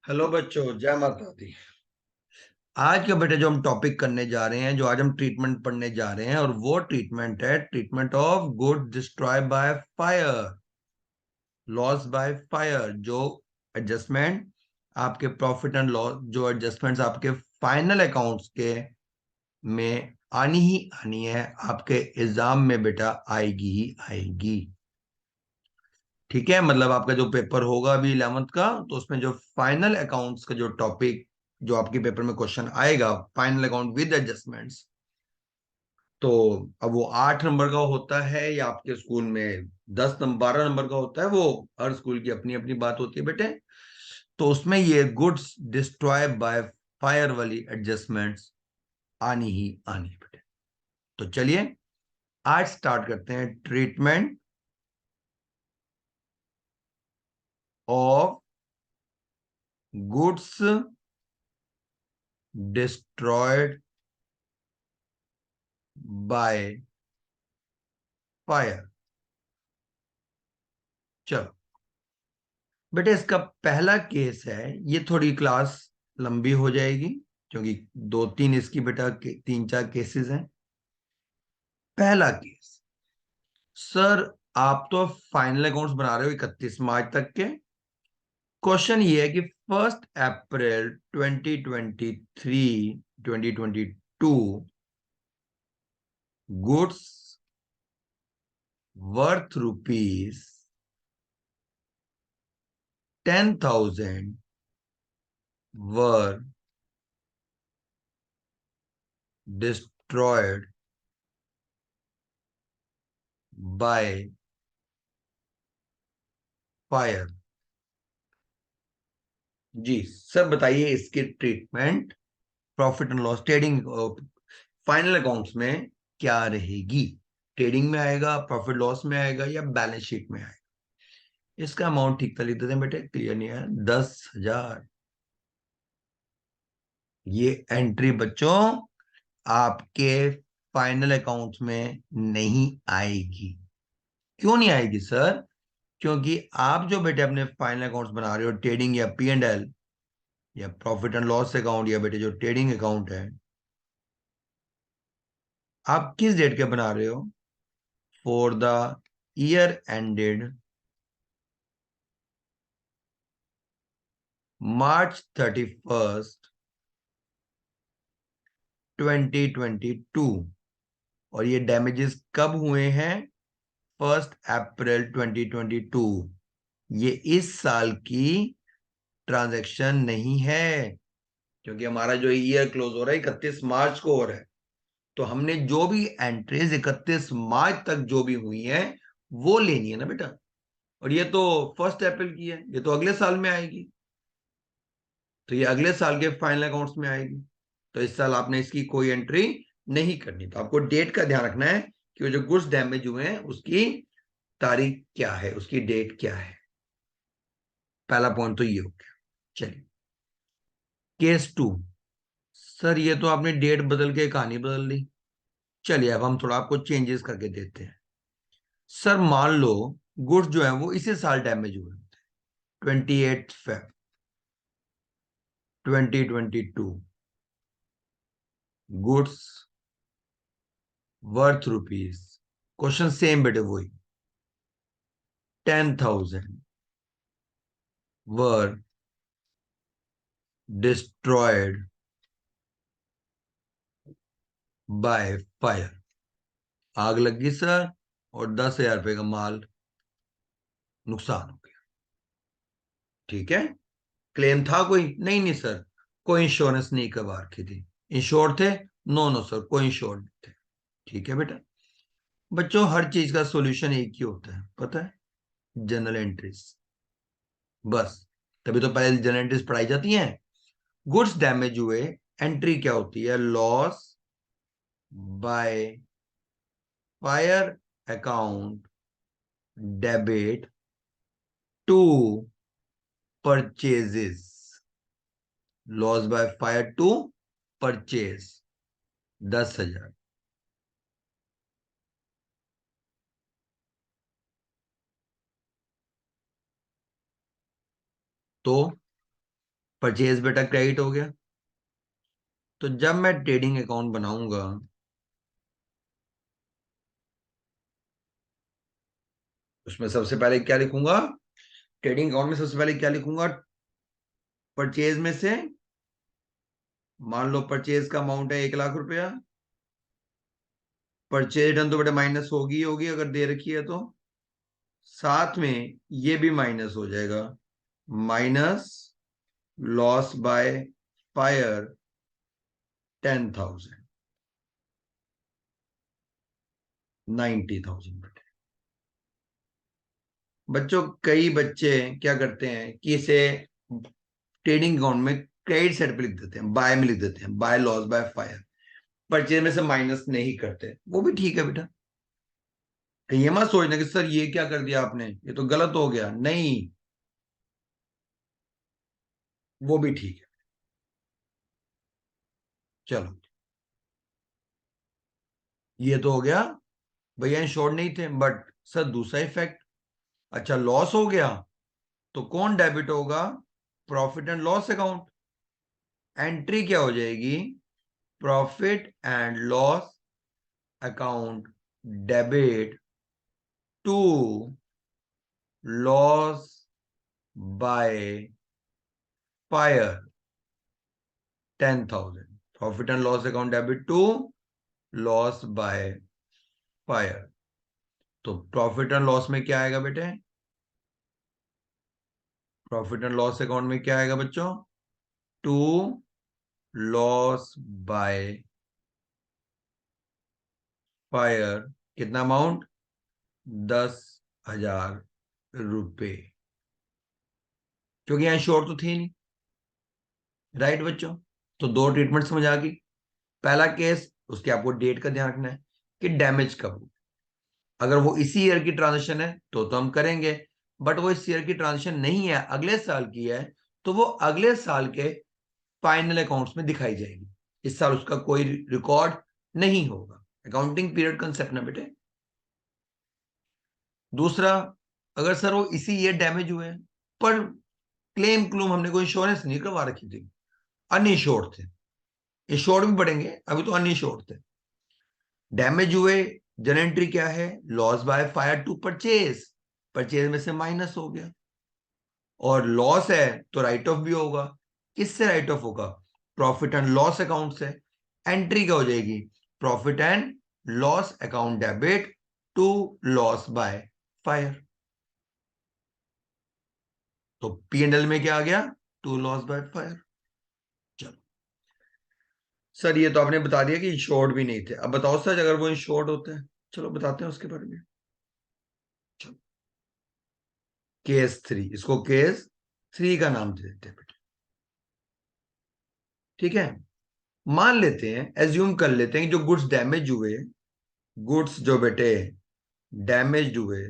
Hello बच्चों, जय माता दी। आज के बेटे जो हम टॉपिक करने जा रहे हैं, जो आज हम ट्रीटमेंट पढ़ने जा रहे हैं, और वो ट्रीटमेंट है treatment of good destroy by fire, loss by fire. जो एडजस्टमेंट आपके प्रॉफिट एंड लॉस, जो एडजस्टमेंट्स आपके फाइनल अकाउंट्स के में आनी ही आनी है, आपके एग्जाम में बेटा आएगी ही आएगी। ठीक है, मतलब आपका जो पेपर होगा अभी 11th का, तो उसमें जो फाइनल अकाउंट्स का जो टॉपिक, जो आपके पेपर में क्वेश्चन आएगा, फाइनल अकाउंट विद एडजस्टमेंट्स, तो अब वो 8 नंबर का होता है या आपके स्कूल में 12 नंबर का होता है, वो हर स्कूल की अपनी अपनी बात होती है बेटे। तो उसमें ये गुड्स डिस्ट्रॉय बाय फायर वाली एडजस्टमेंट्स आनी ही आनी है बेटे। तो चलिए आज स्टार्ट करते हैं treatment of goods destroyed by fire. चलो बेटे, इसका पहला केस है, ये थोड़ी क्लास लंबी हो जाएगी क्योंकि दो तीन इसकी बेटा तीन चार केसेस हैं। पहला केस, सर आप तो फाइनल अकाउंट्स बना रहे हो 31 मार्च तक के। क्वेश्चन ये है कि 1 April 2023 2022 goods worth rupees 10,000 were destroyed by fire. जी सर, बताइए इसकी treatment profit and loss trading final accounts में क्या रहेगी। ट्रेडिंग में आएगा, प्रॉफिट लॉस में आएगा, या बैलेंस शीट में आएगा। इसका अमाउंट ठीक कर लिख देते हैं बेटे, क्लियर नहीं है, 10,000। ये एंट्री बच्चों आपके फाइनल अकाउंट्स में नहीं आएगी। क्यों नहीं आएगी सर? क्योंकि आप जो बेटे अपने फाइनल अकाउंट्स बना रहे हो, ट्रेडिंग या P&L या प्रॉफिट एंड लॉस अकाउंट, या बेटे जो ट्रेडिंग अकाउंट है, आप किस डेट के बना रहे हो? For the year ended March 31st 2022। और ये डैमेजेस कब हुए हैं? 1 अप्रैल 2022। ये इस साल की ट्रांजैक्शन नहीं है, क्योंकि हमारा जो ईयर क्लोज हो रहा है 31 मार्च को हो रहा है। तो हमने जो भी एंट्रीज 31 मार्च तक जो भी हुई है वो लेनी है ना बेटा। और ये तो 1 अप्रैल की है, ये तो अगले साल में आएगी। तो ये अगले साल के फाइनल अकाउंट्स में आएगी। तो इस साल आपने इसकी कोई एंट्री नहीं करनी। तो आपको डेट का ध्यान रखना है कि वो जो गुड्स डैमेज हुए हैं उसकी तारीख क्या है, उसकी डेट क्या है। पहला पॉइंट तो ये हो गया। चलिए केस 2। सर ये तो आपने डेट बदल के कहानी बदल दी। चलिए अब हम थोड़ा आपको चेंजेस करके देते हैं। सर मान लो गुड्स जो है वो इसी साल डैमेज हुए, 28 Feb 2022। Goods worth rupees, question same बेटे वही, 10,000 वर डिस्ट्रॉयड बाय फायर। आग लगी सर, और 10,000 रुपए का माल नुकसान हो गया। ठीक है, क्लेम था कोई? नहीं नहीं सर, कोई इंश्योरेंस नहीं करवा रखी थी। इंश्योर थे? नो नो सर, कोई इंश्योर नहीं थे। ठीक है बेटा। बच्चों हर चीज का सॉल्यूशन एक ही होता है, पता है? General entries. बस, तभी तो पहले जनरल एंट्रीज पढ़ाई जाती हैं। गुड्स डैमेज हुए, एंट्री क्या होती है? Loss by fire account debit to purchases. Loss by fire to purchase 10,000। तो परचेज बेटा क्रेडिट हो गया। तो जब मैं ट्रेडिंग अकाउंट बनाऊंगा, उसमें सबसे पहले क्या लिखूंगा? ट्रेडिंग अकाउंट में सबसे पहले क्या लिखूंगा? परचेज में से, मान लो परचेज का अमाउंट है 1 लाख रुपया। परचेज रिटर्न तो बेटा माइनस होगी ही होगी अगर दे रखी है तो, साथ में ये भी माइनस हो जाएगा, माइनस लॉस बाय फायर 10,000, 90,000 बेटा। बच्चों कई बच्चे क्या करते हैं कि इसे ट्रेडिंग अकाउंट में क्रेडिट साइड पे लिख देते हैं, बाय में लिख देते हैं, by loss by fire, purchase में से माइनस नहीं करते। वो भी ठीक है बेटा, कहीं ये मत सोचना कि सर ये क्या कर दिया आपने, ये तो गलत हो गया, नहीं, वो भी ठीक है। चलो, ये तो हो गया, भैया इंश्योर्ड नहीं थे, बट सर दूसरा इफेक्ट, अच्छा लॉस हो गया तो कौन डेबिट होगा? Profit and loss account. Entry क्या हो जाएगी? Profit and loss account debit to loss by fire 10,000। Profit and loss account debit to loss by fire. तो प्रॉफिट एंड लॉस में क्या आएगा बेटे? प्रॉफिट एंड लॉस अकाउंट में क्या आएगा बच्चों? टू लॉस बाय फायर, कितना अमाउंट? 10,000 रुपए, क्योंकि यहां शॉर्ट तो थी नहीं। राइट बच्चों? तो दो ट्रीटमेंट समझ आ गई। पहला केस, उसके आपको डेट का ध्यान रखना है कि डैमेज कब हुआ। अगर वो इसी ईयर की ट्रांजेक्शन है तो हम करेंगे, बट वो इस ईयर की ट्रांजेक्शन नहीं है, अगले साल की है, तो वो अगले साल के फाइनल अकाउंट्स में दिखाई जाएगी। इस साल उसका कोई रिकॉर्ड नहीं होगा। अकाउंटिंग पीरियड कंसेप्ट ना बेटे। दूसरा, अगर सर वो इसी ईयर डैमेज हुए पर क्लेम क्लूम हमने कोई इंश्योरेंस नहीं करवा रखी थी, अनइंश्योर्ड थे, इंश्योर्ड भी पड़ेंगे, अभी तो अनइंश्योर्ड थे, डैमेज हुए, जन एंट्री क्या है? Loss by fire to purchase, purchase में से माइनस हो गया, और लॉस है तो राइट ऑफ भी होगा। किससे राइट ऑफ होगा? प्रॉफिट एंड लॉस अकाउंट से। एंट्री क्या हो जाएगी? Profit and loss account debit to loss by fire. तो पी एंड एल में क्या आ गया? To loss by fire. चलो सर, ये तो आपने बता दिया कि इंश्योर्ड भी नहीं थे, अब बताओ सर अगर वो इंश्योर्ड होते हैं, चलो बताते हैं उसके बारे में। चलो, केस थ्री, इसको केस थ्री का नाम दे देते हैं बेटे। ठीक है, मान लेते हैं, एज्यूम कर लेते हैं कि जो गुड्स डैमेज हुए, गुड्स जो बेटे डैमेज हुए,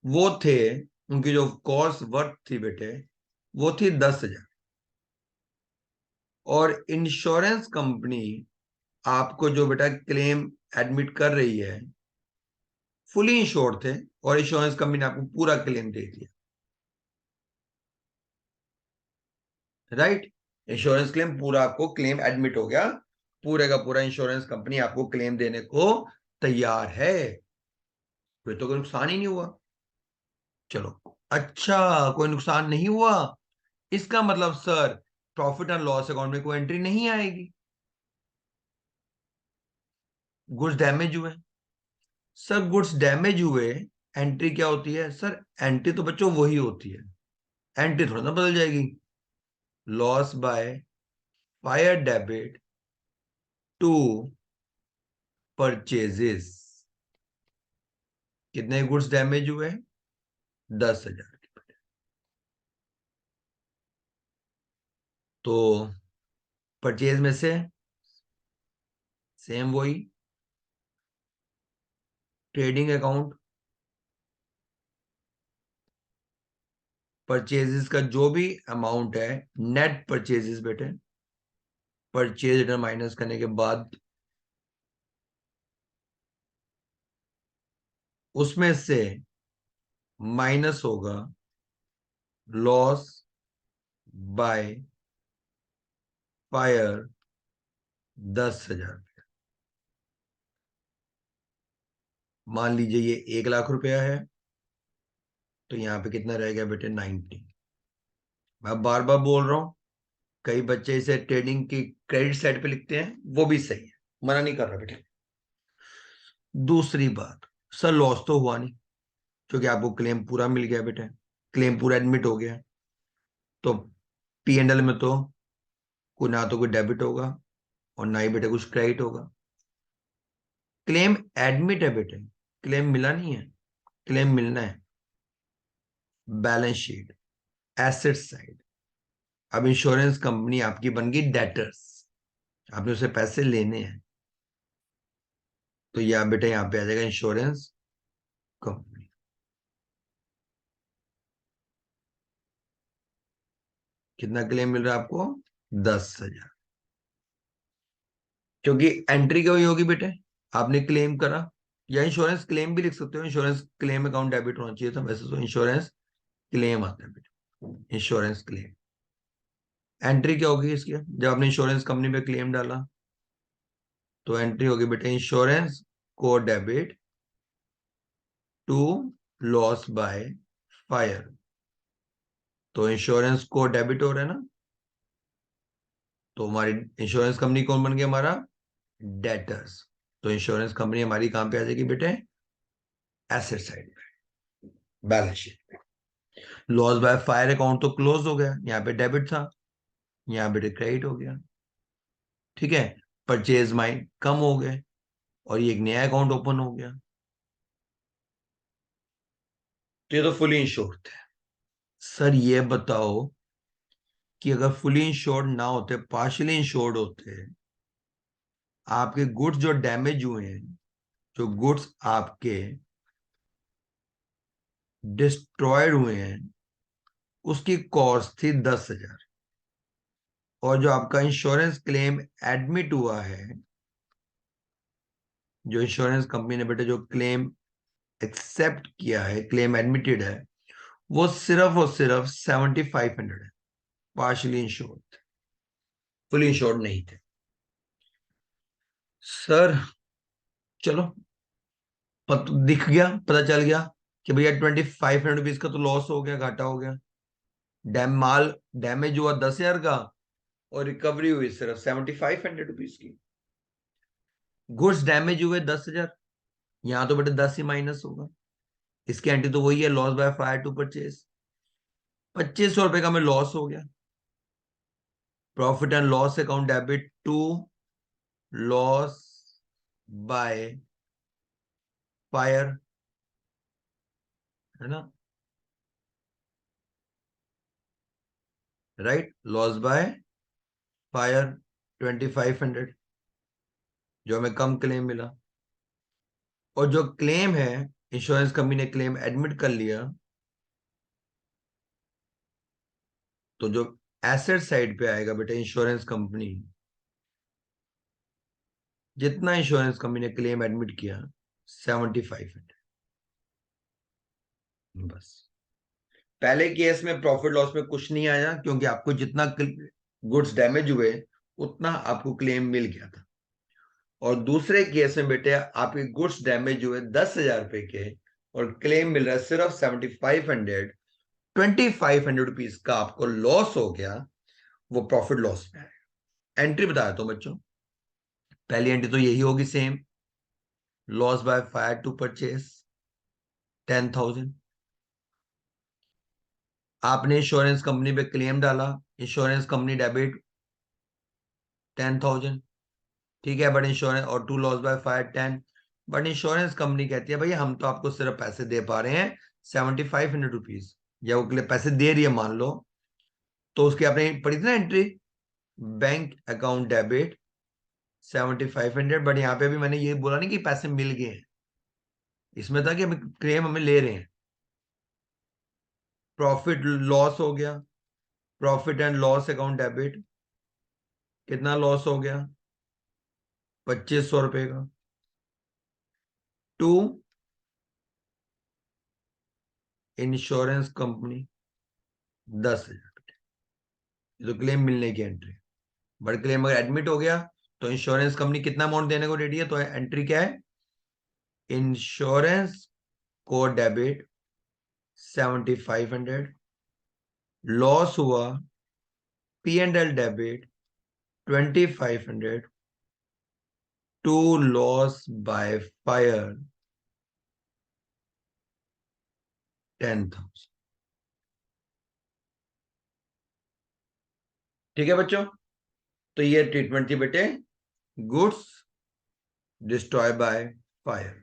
वो थे, उनकी जो कॉस्ट वर्थ थी बेटे, वो थी 10,000। और इंश्योरेंस कंपनी आपको जो बेटा क्लेम एडमिट कर रही है, फुली इंश्योर्ड थे, और इंश्योरेंस कंपनी ने आपको पूरा क्लेम दे दिया। राइट? इंश्योरेंस क्लेम पूरा, आपको क्लेम एडमिट हो गया, पूरे का पूरा इंश्योरेंस कंपनी आपको क्लेम देने को तैयार है, फिर तो कोई नुकसान ही नहीं हुआ। चलो, अच्छा कोई नुकसान नहीं हुआ, इसका मतलब sir profit and loss account में कोई एंट्री नहीं आएगी। गुड्स डैमेज हुए, सर गुड्स डैमेज हुए, एंट्री क्या होती है? सर एंट्री तो बच्चों वही होती है, एंट्री थोड़ा ना बदल जाएगी। Loss by fire debit to purchases. कितने गुड्स डैमेज हुए? 10,000। तो परचेज में से सेम वही, ट्रेडिंग अकाउंट, परचेजेस का जो भी अमाउंट है, नेट परचेजेस बेटे, परचेज रिटर्न माइनस करने के बाद उसमें से माइनस होगा लॉस बाय फायर 10,000। मान लीजिए ये 1 लाख रुपया है, तो यहाँ पे कितना रह गया बेटे? 90। मैं बार बार बोल रहा हूं, कई बच्चे इसे ट्रेडिंग की क्रेडिट साइड पे लिखते हैं, वो भी सही है, मना नहीं कर रहा बेटे। दूसरी बात, सर लॉस तो हुआ नहीं, क्योंकि आपको क्लेम पूरा मिल गया बेटे, क्लेम पूरा एडमिट हो गया। तो पी एंड एल में तो कोई ना तो कोई डेबिट होगा और ना ही बेटे कुछ क्रेडिट होगा। क्लेम एडमिट है बेटे, क्लेम मिला नहीं है। क्लेम मिलना है बैलेंस शीट, एसेट साइड। अब इंश्योरेंस कंपनी आपकी बन गई डेटर्स, आपने उसे पैसे लेने हैं, तो यह बेटा यहाँ पे आ जाएगा इंश्योरेंस कंपनी। कितना क्लेम मिल रहा है आपको? 10,000। क्योंकि एंट्री क्या हुई होगी बेटे, आपने क्लेम करा, या इंश्योरेंस क्लेम भी लिख सकते हो, इंश्योरेंस क्लेम अकाउंट डेबिट होना चाहिए था, वैसे तो इंश्योरेंस क्लेम आता है बेटे, इंश्योरेंस क्लेम। एंट्री क्या होगी इसकी, जब आपने इंश्योरेंस कंपनी पे क्लेम डाला, तो एंट्री होगी बेटे इंश्योरेंस को debit to loss by fire. तो इंश्योरेंस को डेबिट हो रहा है ना, तो हमारी इंश्योरेंस कंपनी कौन बन गया? हमारा डेटर्स। तो इंश्योरेंस कंपनी हमारी कहां पे आ जाएगी बेटे? एसेट साइड पे, balance sheet. Loss by fire account तो क्लोज हो गया, यहाँ पे डेबिट था, यहाँ पे क्रेडिट हो गया। ठीक है, परचेज माइंड कम हो गए और ये एक नया अकाउंट ओपन हो गया। तो ये तो फुली इंश्योर्ड थे। सर ये बताओ कि अगर फुली इंश्योर्ड ना होते, पार्शियली इंश्योर्ड होते, आपके गुड्स जो डैमेज हुए हैं, जो गुड्स आपके डिस्ट्रॉयड हुए हैं, उसकी कॉस्ट थी 10,000, और जो आपका इंश्योरेंस क्लेम एडमिट हुआ है, जो इंश्योरेंस कंपनी ने बेटे जो क्लेम एक्सेप्ट किया है, क्लेम एडमिटेड है, वो सिर्फ और सिर्फ 7,500 है। पार्शली इंश्योर्ड, फुली इंश्योर्ड नहीं थे। सर चलो, दिख गया, पता चल गया कि भैया 2,500 रुपीज का तो लॉस हो गया, घाटा हो गया। माल डैमेज हुआ 10,000 का, और रिकवरी हुई सिर्फ 7,500 रुपीज की। गुड्स डैमेज हुए 10,000, यहां तो बेटे 10 ही माइनस होगा। इसकी एंट्री तो वही है, loss by fire to purchase. 2,500 रुपए का में लॉस हो गया, profit and loss account debit to loss by fire, है ना? राइट, लॉस बाय फायर 2,500, जो हमें कम क्लेम मिला। और जो क्लेम है, इंश्योरेंस कंपनी ने क्लेम एडमिट कर लिया, तो जो एसेट साइड पे आएगा बेटा इंश्योरेंस कंपनी, जितना इंश्योरेंस कंपनी ने क्लेम एडमिट किया 7,500, बस। पहले केस में प्रॉफिट लॉस में कुछ नहीं आया, क्योंकि आपको जितना गुड्स डैमेज हुए उतना आपको क्लेम मिल गया था। और दूसरे केस में बेटे आपके गुड्स डैमेज हुए 10,000 रुपए के, और क्लेम मिल रहा है सिर्फ 7,500, 2,500 रुपीज का आपको लॉस हो गया, वो प्रॉफिट लॉस में आएगा। एंट्री बताया तो बच्चों, पहली एंट्री तो यही होगी same, loss by fire to purchase 10,000। आपने इंश्योरेंस कंपनी पे क्लेम डाला, इंश्योरेंस कंपनी डेबिट 10,000। ठीक है, बट इंश्योरेंस और to loss by fire 10। But insurance company कहती है भैया हम तो आपको सिर्फ पैसे दे पा रहे हैं 7,500 रुपीज, या वो पैसे दे रही है मान लो, तो उसकी आपने पढ़ी थी ना entry, bank account debit 7,500। But यहाँ पे भी मैंने ये बोला नहीं कि पैसे मिल गए हैं, इसमें था कि हमें क्लेम हमें ले रहे हैं। प्रॉफिट लॉस हो गया, profit and loss account debit, कितना लॉस हो गया? 2,500 रुपए का, टू इंश्योरेंस कंपनी 10,000। ये तो क्लेम मिलने की एंट्री। बट क्लेम अगर एडमिट हो गया तो इंश्योरेंस कंपनी कितना अमाउंट देने को रेडी है, तो एंट्री क्या है, इंश्योरेंस को डेबिट 7500, लॉस हुआ P&L debit 2500 to loss by fire 10,000। ठीक है बच्चों, तो ये ट्रीटमेंट थी बेटे गुड्स डिस्ट्रॉय बाय फायर।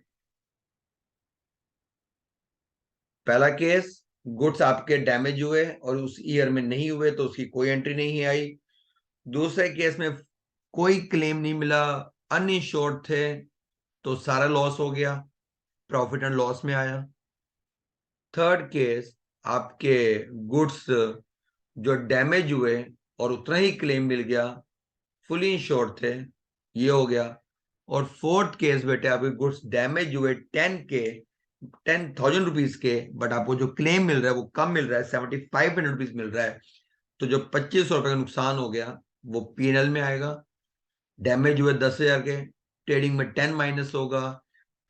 पहला केस, गुड्स आपके डैमेज हुए और उस ईयर में नहीं हुए तो उसकी कोई एंट्री नहीं आई। दूसरे केस में कोई क्लेम नहीं मिला, अनइंश्योर्ड थे, तो सारा लॉस हो गया, प्रॉफिट एंड लॉस में आया। थर्ड केस, आपके गुड्स जो डैमेज हुए और उतना ही क्लेम मिल गया, फुली इंश्योर्ड थे, ये हो गया। और फोर्थ केस बेटे, आपके गुड्स डैमेज हुए 10,000 रुपीज के, बट आपको जो क्लेम मिल रहा है वो कम मिल रहा है, 7,500 रुपीज मिल रहा है, तो जो 2500 रुपए का नुकसान हो गया वो P&L में आएगा। डैमेज हुए 10,000 के, ट्रेडिंग में 10 माइनस होगा।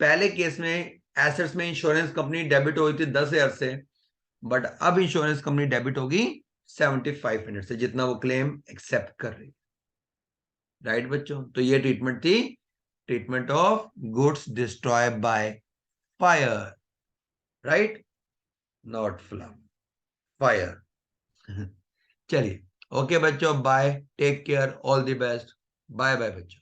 पहले केस में एसेट्स में इंश्योरेंस कंपनी डेबिट हुई थी 10,000 से, बट अब इंश्योरेंस कंपनी डेबिट होगी 7,500 से, जितना वो क्लेम एक्सेप्ट कर रही है। राइट बच्चों, तो ये ट्रीटमेंट थी, treatment of goods destroy by fire. Right, not flame, fire. चलिए, ओके बच्चों, bye, take care, all the best, bye bye बच्चों।